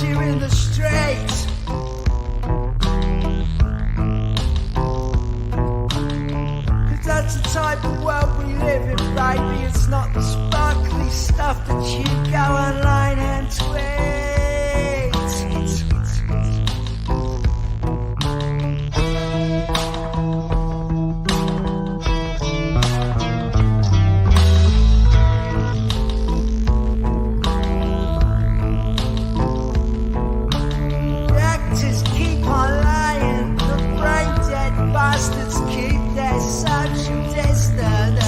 you in the streets. Cause that's the type of world we live in, baby. It's not the sparkly stuff that you go online and tweet. Bastards keep their social distance.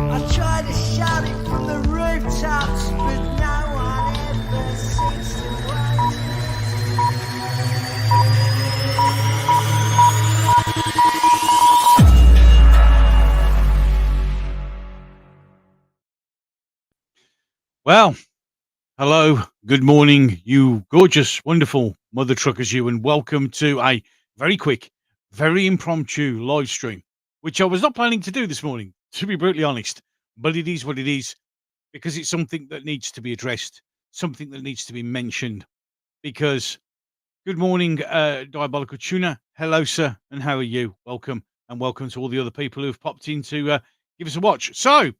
I try to shout it from the rooftops, but no one ever seems to want Well, hello, good morning, you gorgeous, wonderful mother truckers, you, and welcome to a very quick, very impromptu live stream, which I was not planning to do this morning, to be brutally honest. But it is what it is, because it's something that needs to be addressed, something that needs to be mentioned. Because, good morning, Diabolical Tuna. Hello, sir, and how are you? Welcome, and welcome to all the other people who've popped in to give us a watch. So,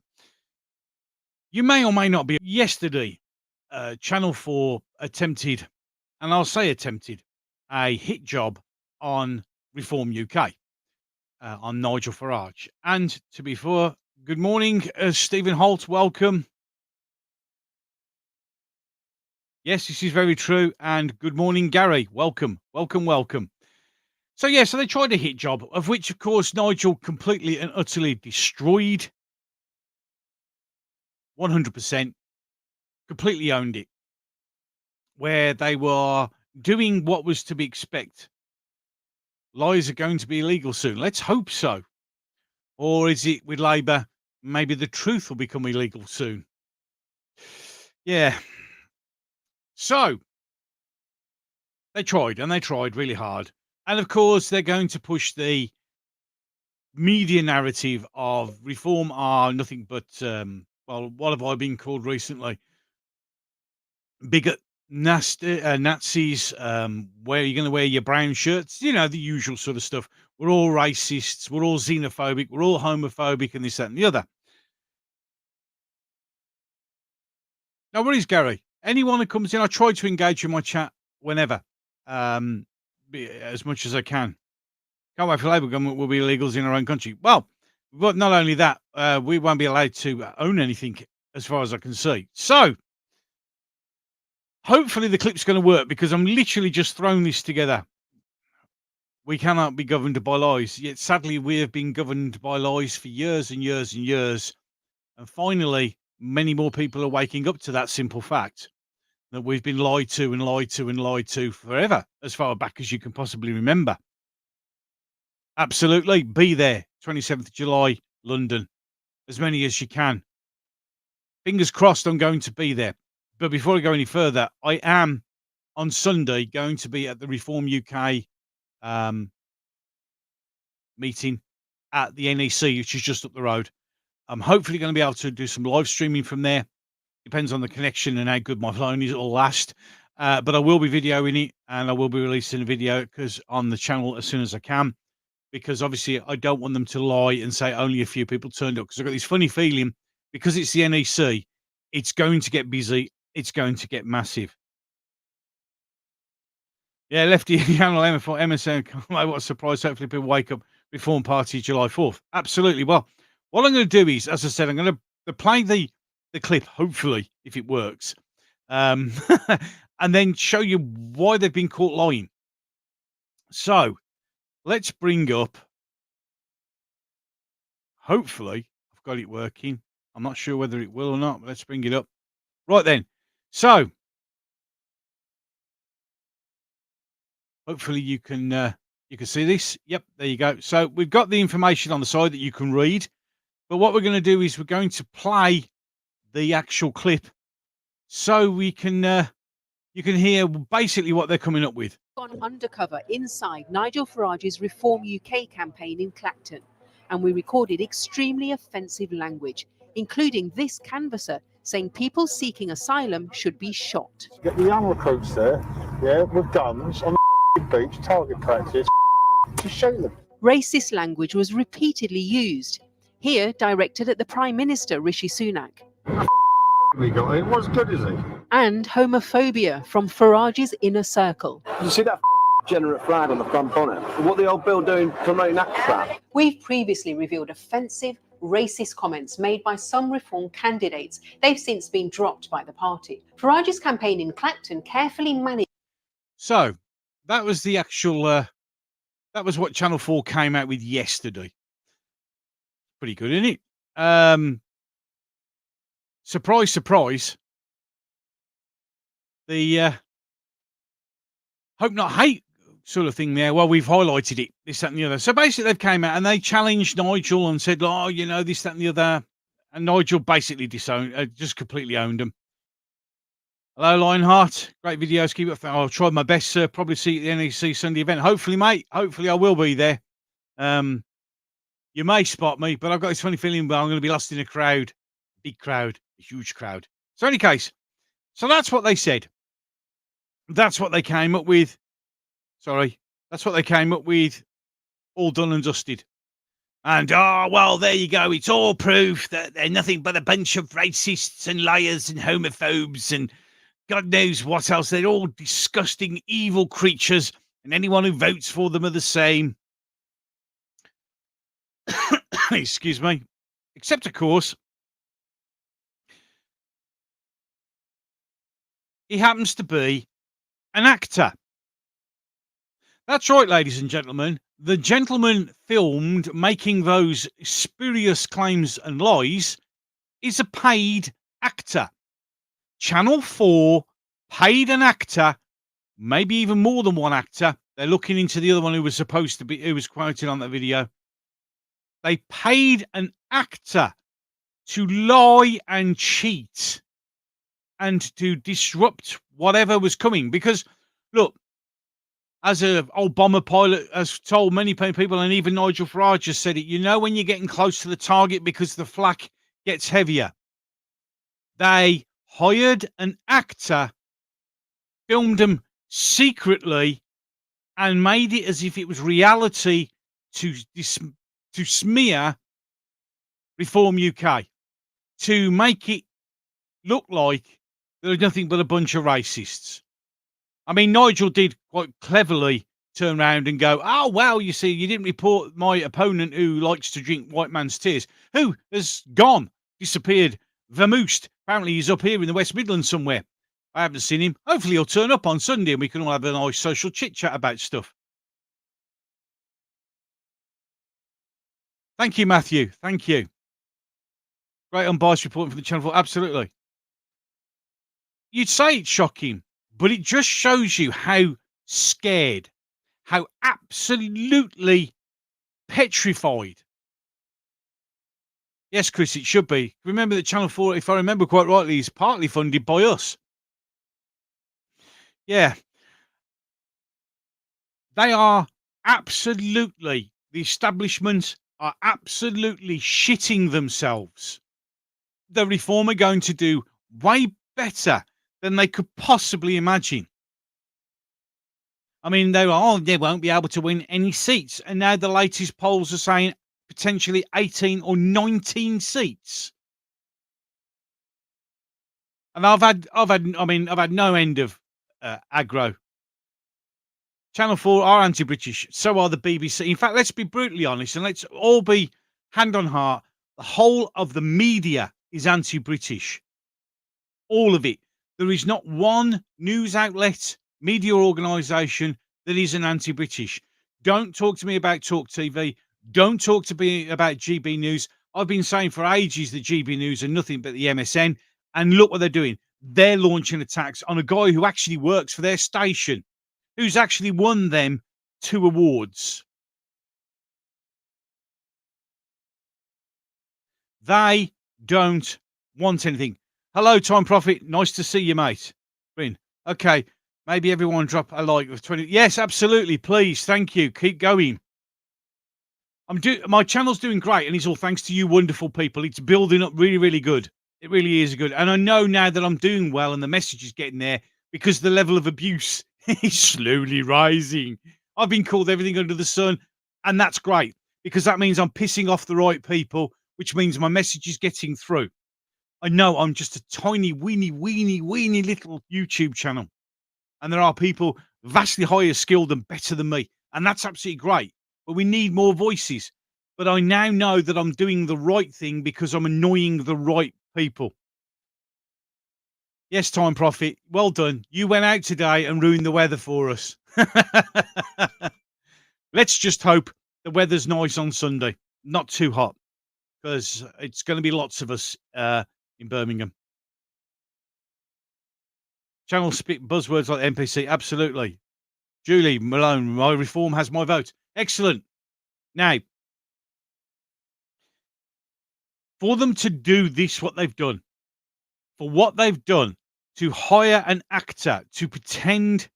you may or may not be. Yesterday, Channel 4 attempted, and I'll say attempted, a hit job on Reform UK, on Nigel Farage. And to be fair, good morning, Stephen Holt, welcome. Yes, this is very true. And good morning, Gary, welcome, welcome, welcome. So, yeah, so they tried a hit job, of which, of course, Nigel completely and utterly destroyed. 100%, completely owned it. Where they were doing what was to be expected. Lies are going to be illegal soon. Let's hope so. Or is it with Labour, maybe the truth will become illegal soon? Yeah. So, they tried, and they tried really hard. And of course, they're going to push the media narrative of Reform are nothing but, well, what have I been called recently? Bigot, nasty, Nazis, where are you going to wear your brown shirts? You know, the usual sort of stuff. We're all racists, we're all xenophobic, we're all homophobic, and this, that, and the other. No worries, Gary. Anyone who comes in, I try to engage in my chat whenever, as much as I can. Can't wait for Labour government will be illegals in our own country. Well, but not only that, we won't be allowed to own anything as far as I can see. So, hopefully the clip's going to work, because I'm literally just throwing this together. We cannot be governed by lies, yet sadly we have been governed by lies for years and years and years. And finally, many more people are waking up to that simple fact that we've been lied to and lied to and lied to forever, as far back as you can possibly remember. Absolutely. Be there. 27th of July, London. As many as you can. Fingers crossed I'm going to be there. But before I go any further, I am on Sunday going to be at the Reform UK meeting at the NEC, which is just up the road. I'm hopefully going to be able to do some live streaming from there. Depends on the connection and how good my phone is. It'll last. But I will be videoing it, and I will be releasing a video on the channel as soon as I can, because obviously I don't want them to lie and say only a few people turned up, because I've got this funny feeling, because it's the NEC, it's going to get busy. It's going to get massive. Yeah, Lefty Channel MSN. What a surprise. Hopefully people wake up. Reform Party July 4th. Absolutely. Well, what I'm going to do is, as I said, I'm going to play the clip, hopefully, if it works, and then show you why they've been caught lying. So, let's bring up, hopefully, I've got it working. I'm not sure whether it will or not, but let's bring it up. Right then. So, hopefully you can see this. Yep, there you go. So we've got the information on the side that you can read, but what we're going to do is we're going to play the actual clip so we can you can hear basically what they're coming up with. Gone undercover inside Nigel Farage's Reform UK campaign in Clacton, and we recorded extremely offensive language, including this canvasser, saying people seeking asylum should be shot. Get the young recruits there, yeah, with guns on the beach, target practice, to shoot them. Racist language was repeatedly used, here directed at the Prime Minister Rishi Sunak. We got it. What's good, is he? And homophobia from Farage's inner circle. You see that degenerate flag on the front bonnet? What the old Bill doing promoting that crap? We've previously revealed offensive, racist comments made by some Reform candidates. They've since been dropped by the party. Farage's campaign in Clacton carefully managed. So that was the actual, that was what Channel 4 came out with yesterday. Pretty good, isn't it? Surprise, surprise. The hope not hate sort of thing there. Well, we've highlighted it, this, that, and the other. So basically, they've came out and they challenged Nigel and said, "Oh, you know, this, that, and the other." And Nigel basically disowned, just completely owned them. Hello, Lionheart. Great videos. Keep it up. I'll try my best, sir. Probably see you at the NEC Sunday event. Hopefully, mate. Hopefully, I will be there. You may spot me, but I've got this funny feeling that I'm going to be lost in a crowd. Big crowd. A huge crowd. So, in any case, so that's what they said. That's what they came up with. Sorry. That's what they came up with. All done and dusted. And, oh, well, there you go. It's all proof that they're nothing but a bunch of racists and liars and homophobes and God knows what else. They're all disgusting, evil creatures, and anyone who votes for them are the same. Excuse me. Except, of course, he happens to be an actor. That's right, ladies and gentlemen. The gentleman filmed making those spurious claims and lies is a paid actor. Channel 4 paid an actor, maybe even more than one actor. They're looking into the other one who was supposed to be, who was quoted on that video. They paid an actor to lie and cheat and to disrupt whatever was coming. Because, look, as an old bomber pilot has told many people, and even Nigel Farage has said it, you know when you're getting close to the target because the flak gets heavier. They hired an actor, filmed them secretly, and made it as if it was reality to smear Reform UK, to make it look like there was nothing but a bunch of racists. I mean, Nigel did quite cleverly turn around and go, "Oh, well, you see, you didn't report my opponent who likes to drink white man's tears, who has gone, disappeared, vamoosed. Apparently he's up here in the West Midlands somewhere. I haven't seen him. Hopefully he'll turn up on Sunday and we can all have a nice social chit-chat about stuff." Thank you, Matthew. Thank you. Great unbiased reporting from the Channel 4. Absolutely. You'd say it's shocking, but it just shows you how scared, how absolutely petrified. Yes, Chris, it should be. Remember that Channel 4, if I remember quite rightly, is partly funded by us. Yeah. They are absolutely, the establishment are absolutely shitting themselves. The Reform are going to do way better than they could possibly imagine. I mean, they won't be able to win any seats. And now the latest polls are saying potentially 18 or 19 seats. And I've had no end of aggro. Channel 4 are anti-British. So are the BBC. In fact, let's be brutally honest and let's all be hand on heart. The whole of the media is anti-British. All of it. There is not one news outlet, media organisation that isn't anti-British. Don't talk to me about Talk TV. Don't talk to me about GB News. I've been saying for ages that GB News are nothing but the MSN. And look what they're doing. They're launching attacks on a guy who actually works for their station, who's actually won them 2 awards. They don't want anything. Hello, Time Prophet. Nice to see you, mate. Brin. Okay. Maybe everyone drop a like of 20. Yes, absolutely. Please. Thank you. Keep going. My channel's doing great, and it's all thanks to you wonderful people. It's building up really, really good. It really is good. And I know now that I'm doing well and the message is getting there because the level of abuse is slowly rising. I've been called everything under the sun, and that's great because that means I'm pissing off the right people, which means my message is getting through. I know I'm just a tiny, weeny little YouTube channel, and there are people vastly higher skilled and better than me, and that's absolutely great. But we need more voices. But I now know that I'm doing the right thing because I'm annoying the right people. Yes, Time Prophet, well done. You went out today and ruined the weather for us. Let's just hope the weather's nice on Sunday, not too hot, because it's going to be lots of us in Birmingham. Channel spit buzzwords like NPC, absolutely. Julie Malone, my reform has my vote. Excellent. Now, for them to do this, what they've done, to hire an actor to pretend.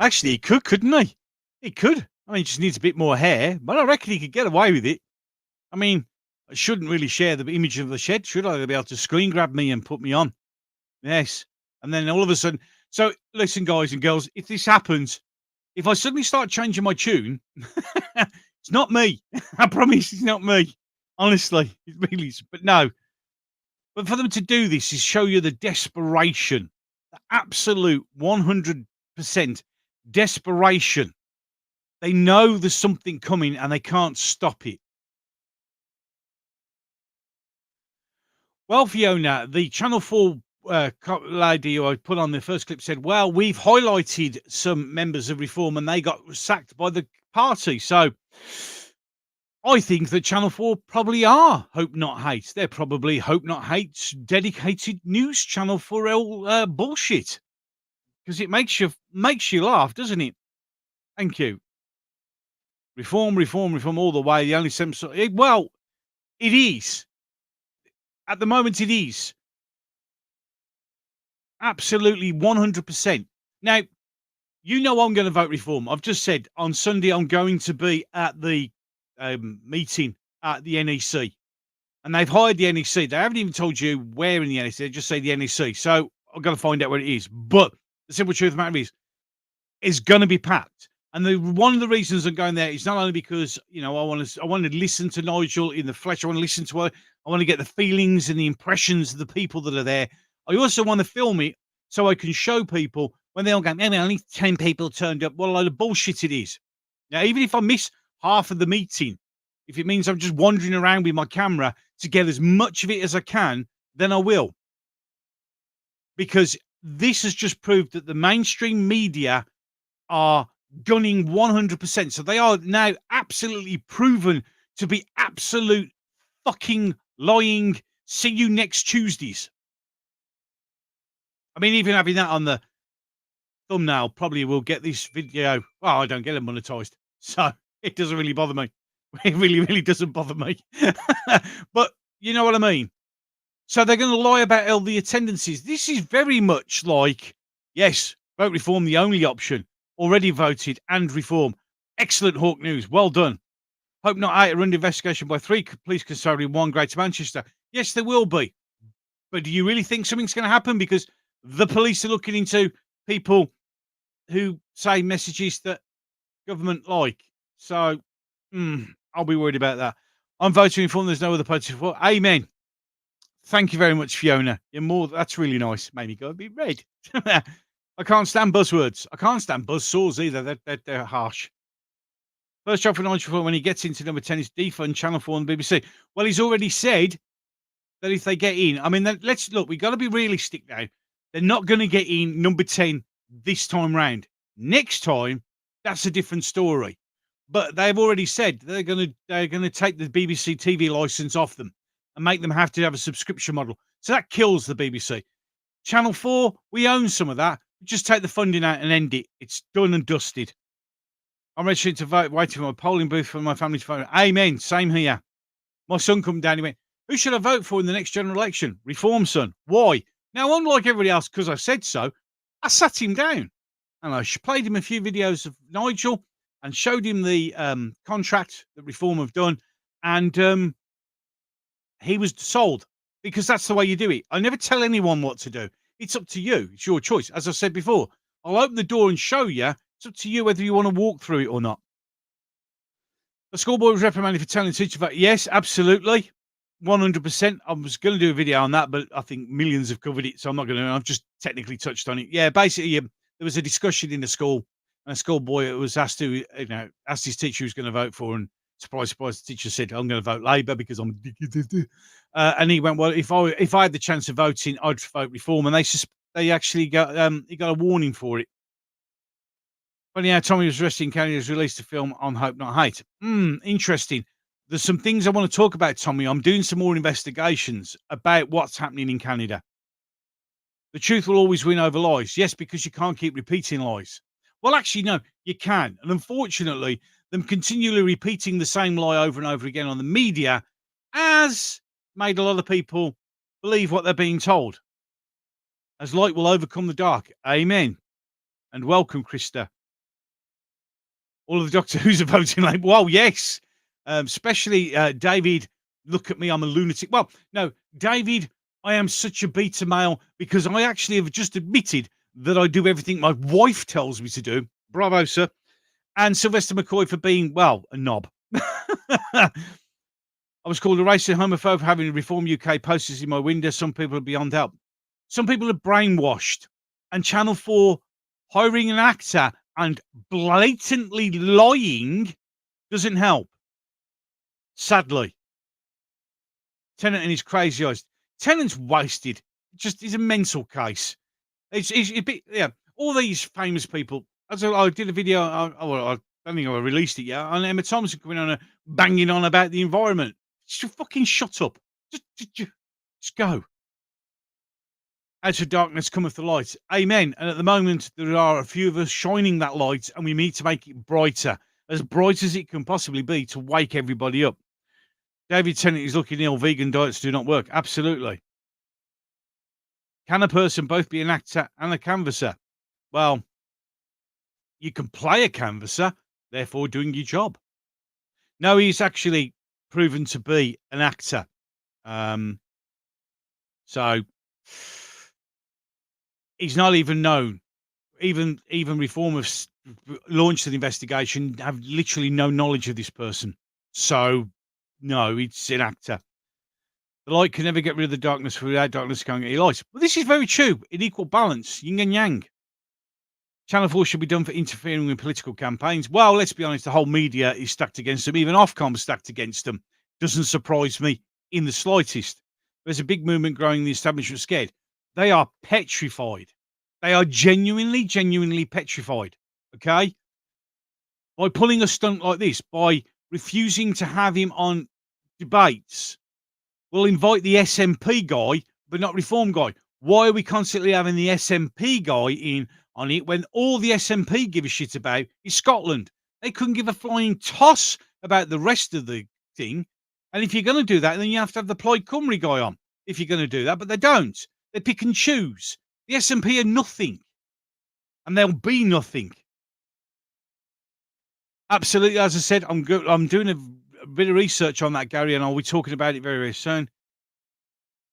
Actually, he could, couldn't he? He could. I mean, he just needs a bit more hair, but I reckon he could get away with it. I mean, I shouldn't really share the image of the shed, should I? They'll be able to screen grab me and put me on. Yes. And then all of a sudden. So, listen, guys and girls, if this happens, if I suddenly start changing my tune, it's not me. I promise it's not me. Honestly, it really is. But no. But for them to do this is show you the desperation, the absolute 100% desperation. They know there's something coming and they can't stop it. Well, Fiona, the Channel 4 lady who I put on the first clip said, well, we've highlighted some members of Reform and they got sacked by the party. So I think that Channel 4 probably are Hope Not Hate. They're probably Hope Not Hate's dedicated news channel for all bullshit. Because it makes you laugh, doesn't it? Thank you. Reform all the way. The only sense. Well, it is. At the moment, it is. Absolutely 100%. Now, you know I'm going to vote Reform. I've just said on Sunday I'm going to be at the meeting at the NEC. And they've hired the NEC. They haven't even told you where in the NEC. They just say the NEC. So I've got to find out where it is. But the simple truth of the matter is, it's going to be packed. And one of the reasons I'm going there is not only because, you know, I want to listen to Nigel in the flesh. I want to listen to her. I want to get the feelings and the impressions of the people that are there. I also want to film it so I can show people when they all go, maybe only 10 people turned up. What a load of bullshit it is. Now, even if I miss half of the meeting, if it means I'm just wandering around with my camera to get as much of it as I can, then I will. Because this has just proved that the mainstream media are gunning 100%. So they are now absolutely proven to be absolute fucking lying. See you next Tuesdays. I mean, even having that on the thumbnail probably will get this video. Well, I don't get it monetized, so it doesn't really bother me. It really, really doesn't bother me. But you know what I mean? So they're going to lie about all the attendances. This is very much like, yes, vote Reform, the only option. Already voted and Reform. Excellent Hawk News. Well done. Hope Not Hate are under investigation by 3 police conservative, 1 Greater Manchester. Yes, there will be. But do you really think something's going to happen? Because the police are looking into people who say messages that government like. So, I'll be worried about that. I'm voting Reform. There's no other party for. Amen. Thank you very much, Fiona. You're more. That's really nice. Made me go a bit red. I can't stand buzzwords. I can't stand buzzsaws either. They're harsh. First job for Nigel when he gets into number 10 is defund Channel 4 on the BBC. Well, he's already said that if they get in, I mean, let's look, we've got to be realistic now. They're not going to get in number 10 this time round. Next time, that's a different story. But they've already said they're going to take the BBC TV license off them and make them have to have a subscription model. So that kills the BBC. Channel 4, we own some of that. Just take the funding out and end it. It's done and dusted. I'm ready to vote, waiting for my polling booth for my family to vote. Amen. Same here. My son come down. He went, who should I vote for in the next general election? Reform, son. Why? Now, unlike everybody else, because I said so, I sat him down and I played him a few videos of Nigel and showed him the contract that Reform have done, and he was sold, because that's the way you do it. I never tell anyone what to do. It's up to you. It's your choice. As I said before, I'll open the door and show you. It's up to you whether you want to walk through it or not. The schoolboy was reprimanded for telling the teacher that. Yes, absolutely. 100%. I was going to do a video on that, but I think millions have covered it, so I'm not going to. I've just technically touched on it. Yeah, basically, there was a discussion in the school, and a schoolboy was asked to, asked his teacher who was going to vote for, and surprise, surprise, the teacher said, "I'm going to vote Labour because I'm." And he went, "Well, if I had the chance of voting, I'd vote Reform." And they actually got he got a warning for it. Funny how Tommy was arrested in Canada, has released a film on Hope Not Hate. Interesting. There's some things I want to talk about, Tommy. I'm doing some more investigations about what's happening in Canada. The truth will always win over lies. Yes, because you can't keep repeating lies. Well, actually, no, you can. And unfortunately, them continually repeating the same lie over and over again on the media has made a lot of people believe what they're being told. As light will overcome the dark. Amen. And welcome, Krista. All of the Doctor Who's are voting Labour. Well, yes. Especially David, look at me, I'm a lunatic. Well, no, David, I am such a beta male because I actually have just admitted that I do everything my wife tells me to do. Bravo, sir. And Sylvester McCoy for being, well, a knob. I was called a racist homophobe for having Reform UK posters in my window. Some people are beyond help. Some people are brainwashed. And Channel 4 hiring an actor and blatantly lying doesn't help. Sadly. Tennant and his crazy eyes. Tennant's wasted. Just is a mental case. It's a bit, yeah. All these famous people. As I did a video, I don't think I released it yet, on Emma Thompson coming on banging on about the environment. Just fucking shut up. Just go. Out of darkness cometh the light. Amen. And at the moment, there are a few of us shining that light, and we need to make it brighter, as bright as it can possibly be, to wake everybody up. David Tennant is looking ill. Vegan diets do not work. Absolutely. Can a person both be an actor and a canvasser? Well, you can play a canvasser, therefore doing your job. No, he's actually proven to be an actor. So he's not even known. Even Reform have launched an investigation, have literally no knowledge of this person. So no, it's an actor. The light can never get rid of the darkness. Without darkness, can't get any light. Well, this is very true. In equal balance, yin and yang. Channel 4 should be done for interfering with political campaigns. Well, let's be honest, the whole media is stacked against them. Even Ofcom is stacked against them. Doesn't surprise me in the slightest. There's a big movement growing. The establishment scared. They are petrified. They are genuinely petrified. Okay? By pulling a stunt like this, by refusing to have him on debates, we'll invite the SNP guy, but not Reform guy. Why are we constantly having the SNP guy in on it when all the SNP give a shit about is Scotland? They couldn't give a flying toss about the rest of the thing. And if you're going to do that, then you have to have the Plaid Cymru guy on, if you're going to do that. But they don't. They pick and choose. The SNP are nothing. And they'll be nothing. Absolutely. As I said, I'm doing a bit of research on that, Gary, and I'll be talking about it very, very soon.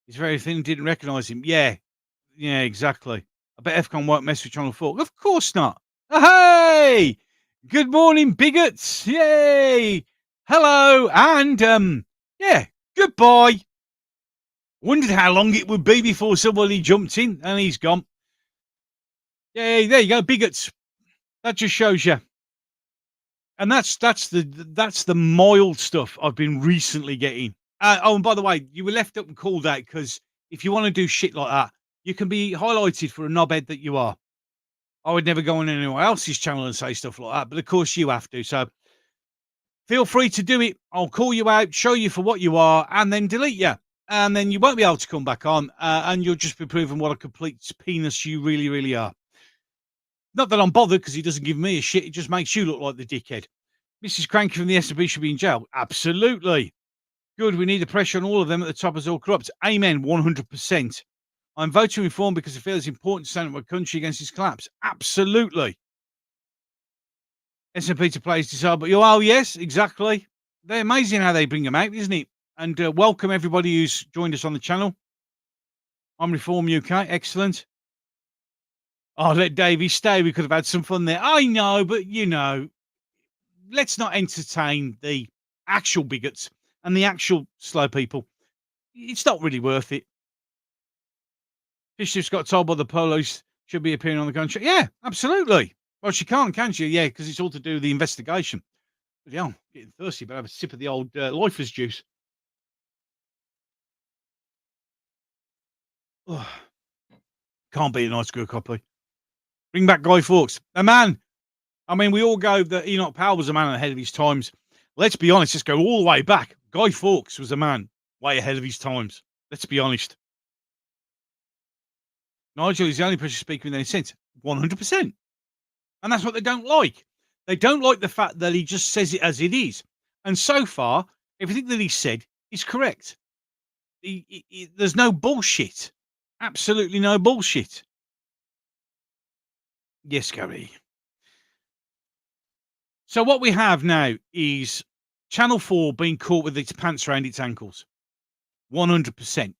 He's very thin, didn't recognise him. Yeah, exactly. I bet Fcon won't mess with Channel 4. Of course not. Hey! Good morning, bigots. Yay! Hello, and, goodbye. Wondered how long it would be before somebody jumped in, and he's gone. Yay, there you go, bigots. That just shows you. And that's the mild stuff I've been recently getting. And by the way, you were left up and called out because if you want to do shit like that, you can be highlighted for a knobhead that you are. I would never go on anyone else's channel and say stuff like that, but of course you have to. So feel free to do it. I'll call you out, show you for what you are, and then delete you. And then you won't be able to come back on, and you'll just be proven what a complete penis you really, really are. Not that I'm bothered because he doesn't give me a shit. It just makes you look like the dickhead. Mrs. Cranky from the SNP should be in jail. Absolutely. Good. We need the pressure on all of them at the top as all corrupt. Amen. 100%. I'm voting Reform because I feel it's important to stand up my country against its collapse. Absolutely. S&P to players decide, but oh yes, exactly. They're amazing how they bring them out, isn't it? And welcome everybody who's joined us on the channel. I'm Reform UK, excellent. Oh, let Davey stay. We could have had some fun there. I know, but you know, let's not entertain the actual bigots and the actual slow people. It's not really worth it. Bishop's got told by the police should be appearing on the gun show. Yeah, absolutely. Well, she can't, can she? Yeah, because it's all to do with the investigation. But yeah, I'm getting thirsty, but have a sip of the old Lifers juice. Oh, can't beat a nice good copy. Bring back Guy Fawkes. A man. I mean, we all go that Enoch Powell was a man ahead of his times. Let's be honest. Let's go all the way back. Guy Fawkes was a man way ahead of his times. Let's be honest. Nigel is the only person speaking with any sense. 100%. And that's what they don't like. They don't like the fact that he just says it as it is. And so far, everything that he said is correct. There's no bullshit. Absolutely no bullshit. Yes, Gary. So what we have now is Channel 4 being caught with its pants around its ankles. 100%.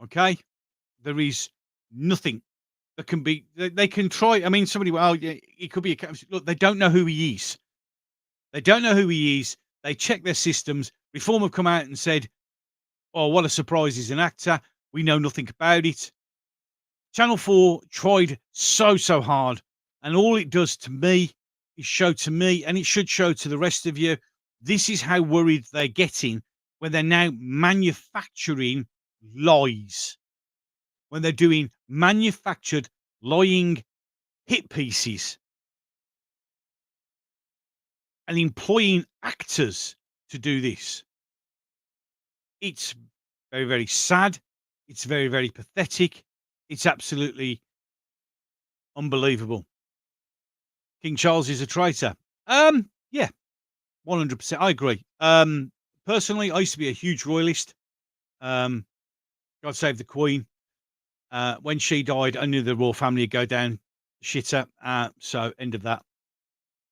Okay? There is nothing that can be... They can try... I mean, somebody... Well, yeah, it could be a... Look, they don't know who he is. They don't know who he is. They check their systems. Reform have come out and said, oh, what a surprise, he's an actor. We know nothing about it. Channel 4 tried so hard. And all it does to me is show to me, and it should show to the rest of you, this is how worried they're getting when they're now manufacturing lies. When they're doing manufactured lying hit pieces. And employing actors to do this. It's very, very sad. It's very, very pathetic. It's absolutely unbelievable. King Charles is a traitor. Yeah, 100%. I agree. Personally, I used to be a huge royalist. God save the Queen. When she died, I knew the royal family would go down shitter. So end of that.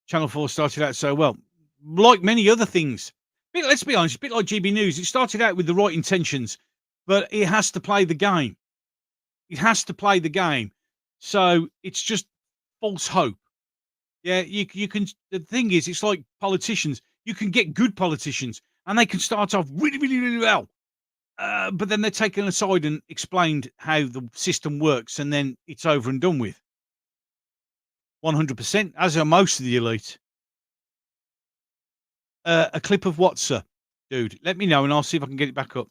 Channel 4 started out so well. Like many other things. Let's be honest, a bit like GB News. It started out with the right intentions, but it has to play the game. It has to play the game. So it's just false hope. Yeah, you can. The thing is, it's like politicians. You can get good politicians, and they can start off really, really, really well. But then they're taken aside and explained how the system works, and then it's over and done with. 100%, as are most of the elite. A clip of what, sir? Dude, let me know, and I'll see if I can get it back up.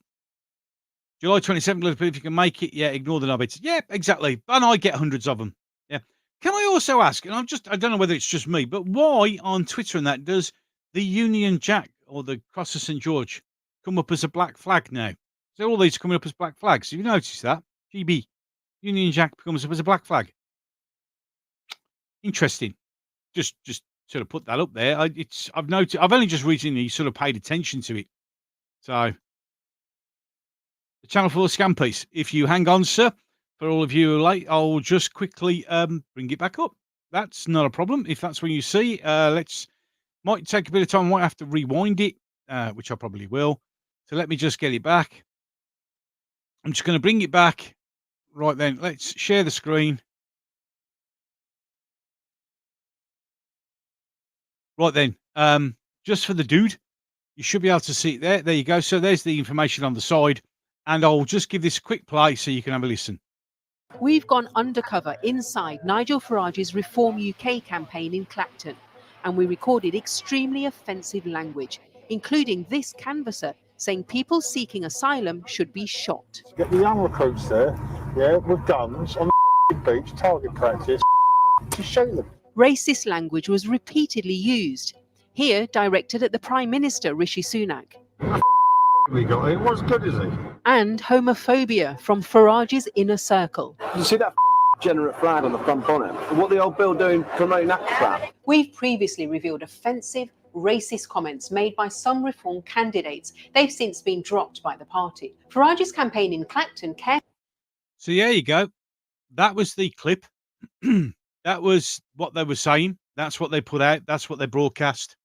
July 27th, if you can make it, yeah, ignore the knobheads. Yeah, exactly. And I get hundreds of them. Yeah. Can I also ask, and I don't know whether it's just me, but why on Twitter and that does the Union Jack or the Cross of St. George come up as a black flag now? So all these are coming up as black flags. Have you noticed that? GB, Union Jack comes up as a black flag. Interesting. Just sort of put that up there. I've noticed. I've only just recently sort of paid attention to it. So the Channel 4 scam piece. If you hang on, sir, for all of you who are late, I'll just quickly bring it back up. That's not a problem. If that's what you see, might take a bit of time. I might have to rewind it, which I probably will. So let me just get it back. I'm just going to bring it back. Right then, let's share the screen. Right then, just for the dude, you should be able to see it there. There you go. So there's the information on the side. And I'll just give this a quick play so you can have a listen. We've gone undercover inside Nigel Farage's Reform UK campaign in Clacton, and we recorded extremely offensive language, including this canvasser saying people seeking asylum should be shot. Get the young recruits there, yeah, with guns on the beach, target practice, to shoot them. Racist language was repeatedly used, here directed at the Prime Minister Rishi Sunak. We got it. What's good is he? And homophobia from Farage's inner circle. You see that degenerate flag on the front bonnet? What the old Bill doing promoting that crap? We've previously revealed offensive, racist comments made by some Reform candidates. They've since been dropped by the party. Farage's campaign in Clacton So there you go. That was the clip. That was what they were saying. That's what they put out. That's what they broadcast.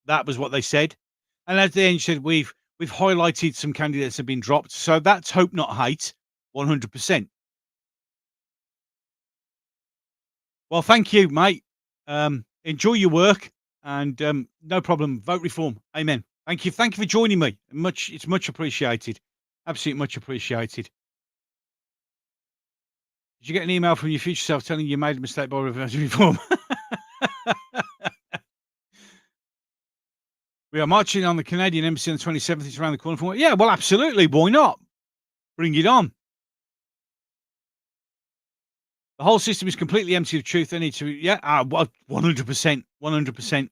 That was what they said. And at the end, she said, we've highlighted some candidates have been dropped. So that's hope, not hate, 100%. Well, thank you, mate. Enjoy your work, and no problem. Vote reform. Amen. Thank you. Thank you for joining me. It's much appreciated. Absolutely much appreciated. Did you get an email from your future self telling you made a mistake by reversing reform? We are marching on the Canadian Embassy on the 27th. It's around the corner from. Yeah, well, absolutely. Why not? Bring it on. The whole system is completely empty of truth. They need to, 100%. 100%.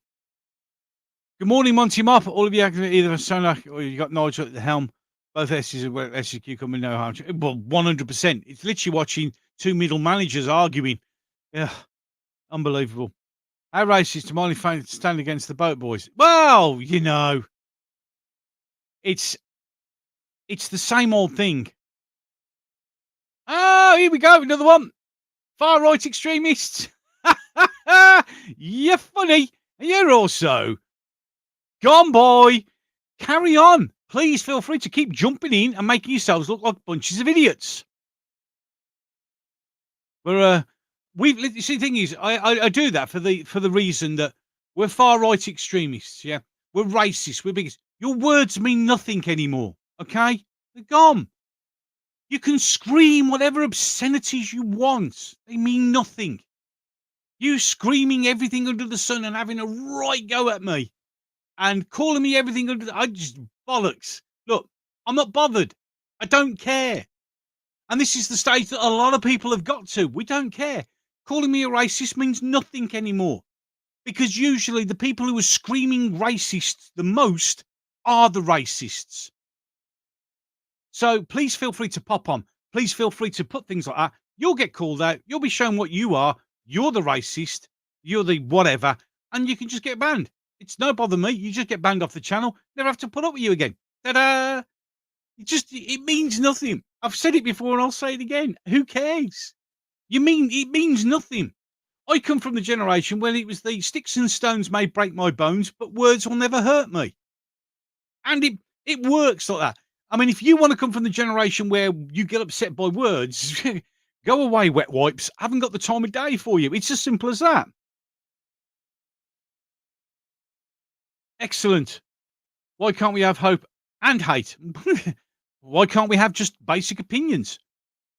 Good morning, Monty Mop. All of you, either Sonak or you got Nigel at the helm. Both S's and S's cucumber no harm. Well, 100%. It's literally watching two middle managers arguing. Yeah, unbelievable. How racist am I stand against the boat boys? Well, you know, it's the same old thing. Oh, here we go, another one. Far right extremists. You're funny. You're also. Go on, boy. Carry on. Please feel free to keep jumping in and making yourselves look like bunches of idiots. But you see, the thing is, I do that for the reason that we're far right extremists. Yeah, we're racist. We're bigots. Your words mean nothing anymore. Okay, they're gone. You can scream whatever obscenities you want. They mean nothing. You screaming everything under the sun and having a right go at me and calling me everything under I just bollocks. Look, I'm not bothered. I don't care. And this is the stage that a lot of people have got to. We don't care. Calling me a racist means nothing anymore. Because usually the people who are screaming racist the most are the racists. So please feel free to pop on. Please feel free to put things like that. You'll get called out. You'll be shown what you are. You're the racist. You're the whatever. And you can just get banned. It's no bother me. You just get banned off the channel. Never have to put up with you again. Ta-da! It means nothing. I've said it before and I'll say it again. Who cares? It means nothing. I come from the generation when it was the sticks and stones may break my bones, but words will never hurt me. And it works like that. I mean, if you want to come from the generation where you get upset by words, go away, wet wipes. I haven't got the time of day for you. It's as simple as that. Excellent. Why can't we have hope and hate? Why can't we have just basic opinions?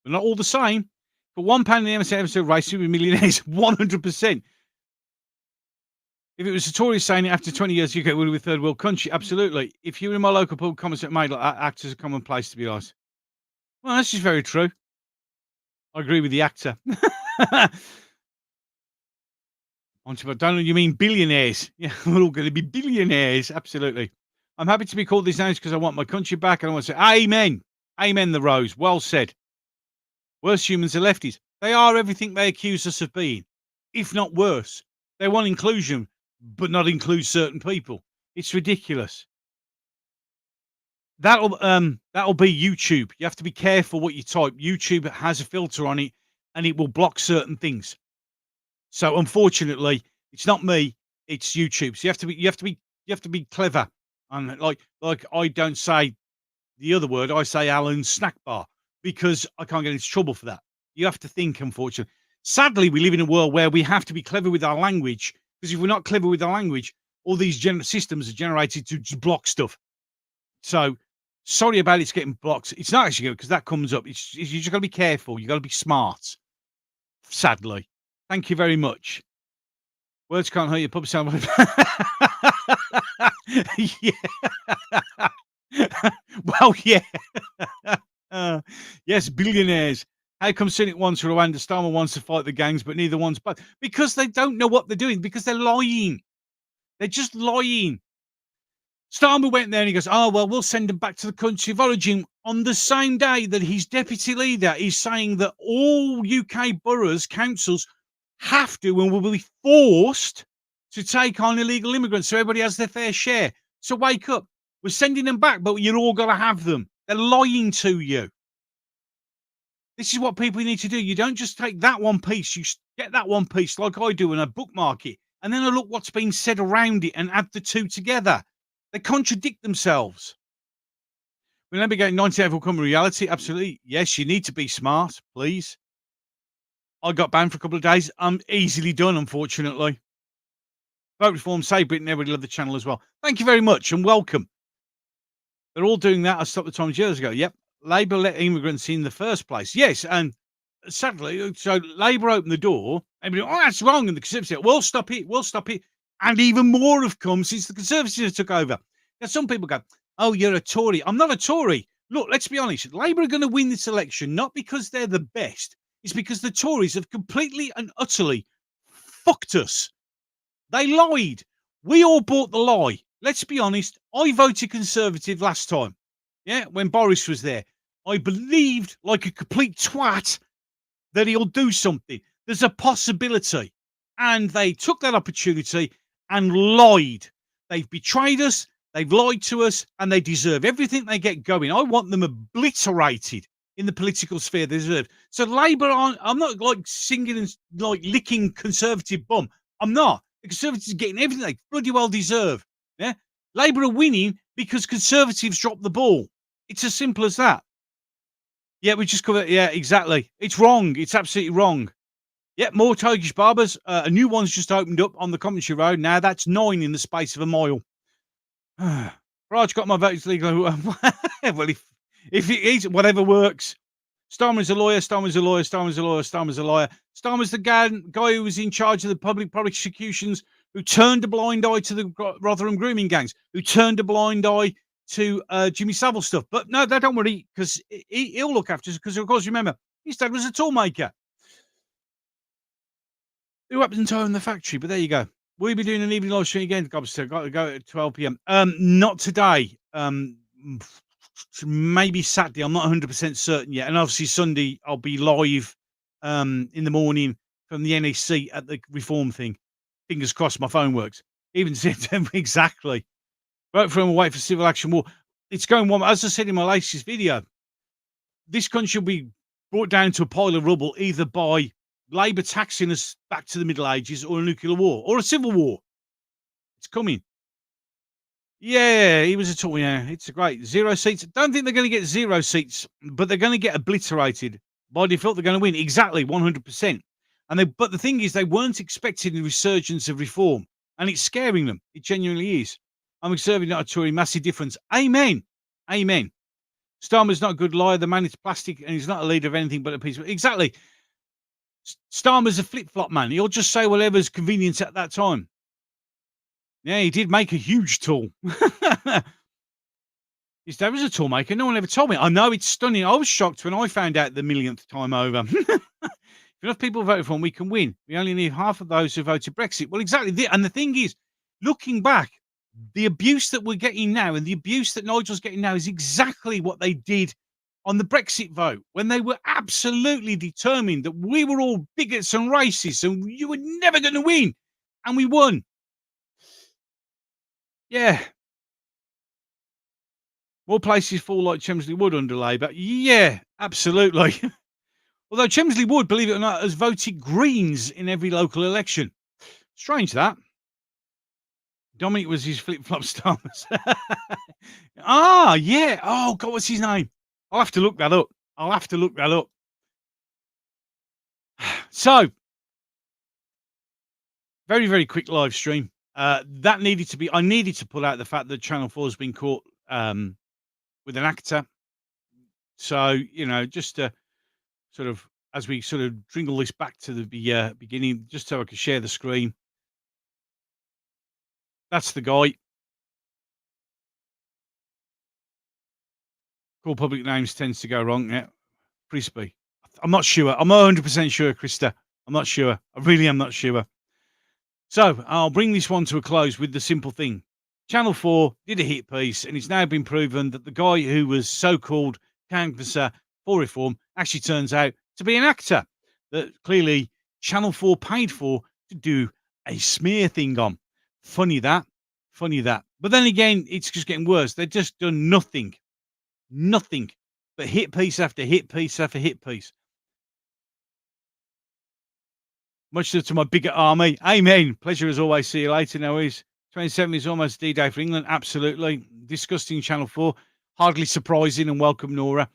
They're not all the same. For £1 in the MSN episode racing with millionaires, 100%. If it was the Tories saying it after 20 years, UK would be a third world country. Absolutely. If you were in my local pub, comments that made like that, actors a common place to be honest. Well, that's just very true. I agree with the actor. I don't know. You mean billionaires? Yeah, we're all going to be billionaires. Absolutely. I'm happy to be called these names because I want my country back, and I want to say, Amen. Amen, the Rose. Well said. Worst humans are lefties. They are everything they accuse us of being, if not worse. They want inclusion, but not include certain people. It's ridiculous. That'll be YouTube. You have to be careful what you type. YouTube has a filter on it, and it will block certain things. So unfortunately, it's not me. It's YouTube. So you have to be clever. And like I don't say the other word. I say Alan's snack bar because I can't get into trouble for that. You have to think. Unfortunately, sadly, we live in a world where we have to be clever with our language. Because if we're not clever with our language, all these systems are generated to just block stuff. So sorry about it's getting blocked. It's not actually good because that comes up. You just got to be careful. You got to be smart. Sadly, thank you very much. Words can't hurt your pub sound. Yeah. Well, yeah. Yes, billionaires. How come Cynic wants Rwanda, Starmer wants to fight the gangs, but neither wants but because they don't know what they're doing, because they're lying. They're just lying. Starmer went there and he goes, oh, well, we'll send them back to the country of origin on the same day that his deputy leader is saying that all UK boroughs, councils have to and will be forced to take on illegal immigrants so everybody has their fair share. So wake up. We're sending them back, but you're all got to have them. They're lying to you. This is what people need to do. You don't just take that one piece. You get that one piece like I do and I bookmark it. And then I look what's been said around it and add the two together. They contradict themselves. We'll never get 98 will come reality. Absolutely. Yes, you need to be smart, please. I got banned for a couple of days. I'm easily done, unfortunately. Vote Reform, Save Britain, everybody love the channel as well. Thank you very much and welcome. They're all doing that. I stopped the Times years ago. Yep. Labour let immigrants in the first place. Yes, and sadly, so Labour opened the door. Everybody, oh, that's wrong. And the Conservatives said, we'll stop it. We'll stop it. And even more have come since the Conservatives took over. Now, some people go, oh, you're a Tory. I'm not a Tory. Look, let's be honest. Labour are going to win this election, not because they're the best. It's because the Tories have completely and utterly fucked us. They lied. We all bought the lie. Let's be honest. I voted Conservative last time. Yeah, when Boris was there. I believed like a complete twat that he'll do something. There's a possibility. And they took that opportunity and lied. They've betrayed us. They've lied to us. And they deserve everything they get going. I want them obliterated in the political sphere they deserve. So Labour, I'm not like singing and like licking Conservative bum. I'm not. The Conservatives are getting everything they bloody well deserve. Yeah, Labour are winning because Conservatives dropped the ball. It's as simple as that. Yeah, we just covered. Yeah, exactly. It's wrong. It's absolutely wrong. Yeah, more Turkish barbers. A new one's just opened up on the Commentary Road. Now that's 9 in the space of a mile. Raj got my votes legal. Well, if it is, whatever works. Starmer's a lawyer. Starmer's a lawyer. Starmer's a lawyer. Starmer's a lawyer. Starmer's the guy who was in charge of the public prosecutions, who turned a blind eye to the Rotherham grooming gangs, who turned a blind eye to Jimmy Savile stuff. But no, don't worry, because he'll look after us. Because, of course, remember, his dad was a toolmaker. Who happens to own the factory? But there you go. We'll be doing an evening live stream again. Got to go at 12 p.m. Not today. Maybe Saturday. I'm not 100% certain yet. And obviously Sunday, I'll be live in the morning from the NEC at the Reform thing. Fingers crossed my phone works. Even September, exactly. Vote for him, wait for civil action war. It's going one. As I said in my latest video, this country will be brought down to a pile of rubble either by Labour taxing us back to the Middle Ages or a nuclear war or a civil war. It's coming. Yeah, he was a Tory. Yeah, it's a great 0 seats. Don't think they're going to get 0 seats, but they're going to get obliterated. By default, they're going to win exactly 100%. But the thing is, they weren't expecting the resurgence of reform, and it's scaring them. It genuinely is. I'm observing not a Tory, massive difference. Amen. Amen. Starmer's not a good liar. The man is plastic, and he's not a leader of anything but a piece of... Exactly. Starmer's a flip-flop man. He'll just say whatever's convenient at that time. Yeah, he did make a huge tool. His dad was a tool maker. No one ever told me. I know, it's stunning. I was shocked when I found out the millionth time over. If enough people voted for him, we can win. We only need half of those who voted Brexit. Well, exactly. And the thing is, looking back, the abuse that we're getting now and the abuse that Nigel's getting now is exactly what they did on the Brexit vote, when they were absolutely determined that we were all bigots and racists and you were never going to win. And we won. Yeah. More places fall like Chelmsley Wood under Labour. Yeah, absolutely. Although Chelmsley Wood, believe it or not, has voted Greens in every local election. Strange that. Dominic was his flip-flop stars. Ah, yeah. Oh, God, what's his name? I'll have to look that up. So, very, very quick live stream. That needed to be... I needed to pull out the fact that Channel 4 has been caught with an actor. So, you know, just to sort of, as we sort of dringle this back to the beginning, just so I can share the screen. That's the guy. Call public names tends to go wrong. Yeah, Crispy. I'm not sure. I'm not 100% sure, Krista. I'm not sure. I really am not sure. So I'll bring this one to a close with the simple thing. Channel 4 did a hit piece, and it's now been proven that the guy who was so-called canvasser for reform actually turns out to be an actor that clearly Channel 4 paid for to do a smear thing on. Funny that. But then again, it's just getting worse. They've just done nothing but hit piece after hit piece after hit piece. Much love to my bigger army. Amen. Pleasure as always. See you later. No worries. 27 is almost D-Day for England. Absolutely. Disgusting Channel 4. Hardly surprising, and welcome, Nora.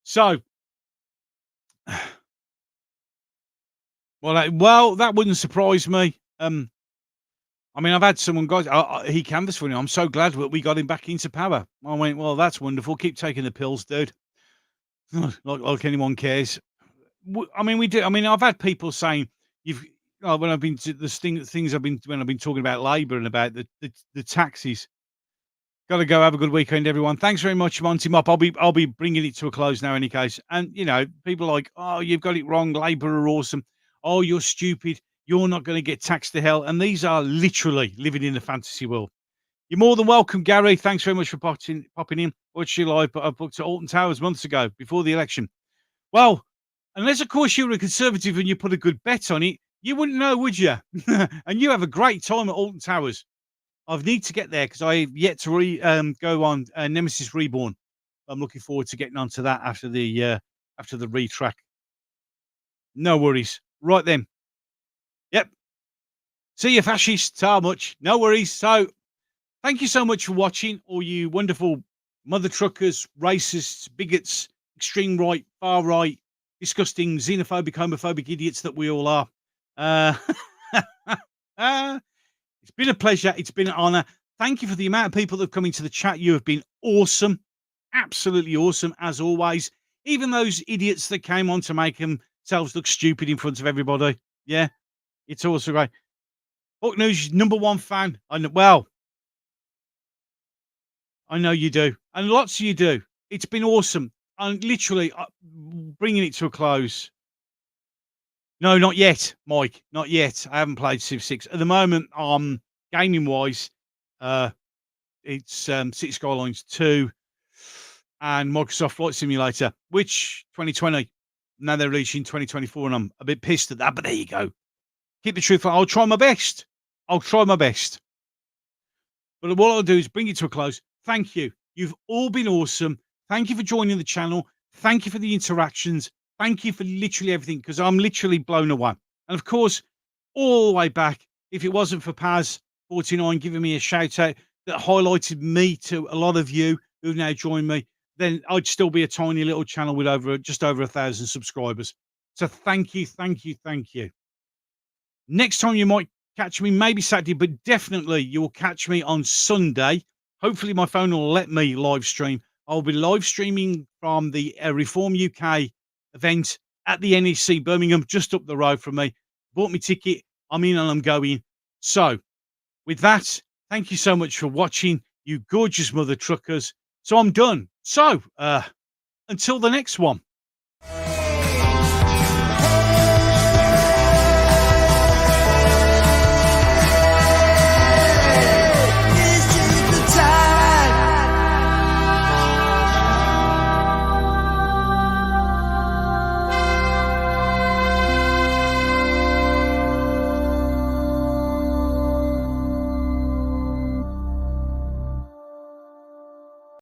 So, well, that wouldn't surprise me. I mean, I've had someone, guys, he canvassed for me. I'm so glad that we got him back into power. I went, well, that's wonderful. Keep taking the pills, dude. like anyone cares. I mean, we do. I mean, I've had people saying when I've been to the things when I've been talking about Labour and about the taxes. Got to go. Have a good weekend, everyone. Thanks very much, Monty Mop. I'll be bringing it to a close now, in any case. And people are like, oh, you've got it wrong. Labour are awesome. Oh, you're stupid. You're not going to get taxed to hell. And these are literally living in the fantasy world. You're more than welcome, Gary. Thanks very much for popping in. Watched you live, but I booked at Alton Towers months ago before the election. Well, unless, of course, you were a Conservative and you put a good bet on it, you wouldn't know, would you? And you have a great time at Alton Towers. I need to get there because I've yet to go on Nemesis Reborn. I'm looking forward to getting onto that after the retrack. No worries. Right then. Yep. See you, fascists. How much? No worries. So, thank you so much for watching, all you wonderful mother truckers, racists, bigots, extreme right, far right, disgusting, xenophobic, homophobic idiots that we all are. It's been a pleasure. It's been an honor. Thank you for the amount of people that have come into the chat. You have been awesome. Absolutely awesome, as always. Even those idiots that came on to make themselves look stupid in front of everybody. Yeah, it's also great. Hook News, #1 fan. I know you do. And lots of you do. It's been awesome. I'm literally bringing it to a close. No, not yet, Mike. Not yet. I haven't played Civ 6. At the moment, gaming-wise, it's City Skylines 2 and Microsoft Flight Simulator, which 2020. Now they're releasing 2024, and I'm a bit pissed at that, but there you go. Keep the truth. I'll try my best. But what I'll do is bring it to a close. Thank you. You've all been awesome. Thank you for joining the channel. Thank you for the interactions. Thank you for literally everything, because I'm literally blown away. And of course, all the way back, if it wasn't for Paz49 giving me a shout out that highlighted me to a lot of you who've now joined me, then I'd still be a tiny little channel with just over 1,000 subscribers. So thank you. Next time you might catch me, maybe Saturday, but definitely you will catch me on Sunday. Hopefully my phone will let me live stream. I'll be live streaming from the Reform UK event at the NEC Birmingham, just up the road from me. Bought me ticket. I'm in and I'm going. So with that, thank you so much for watching, you gorgeous mother truckers. So I'm done. So until the next one.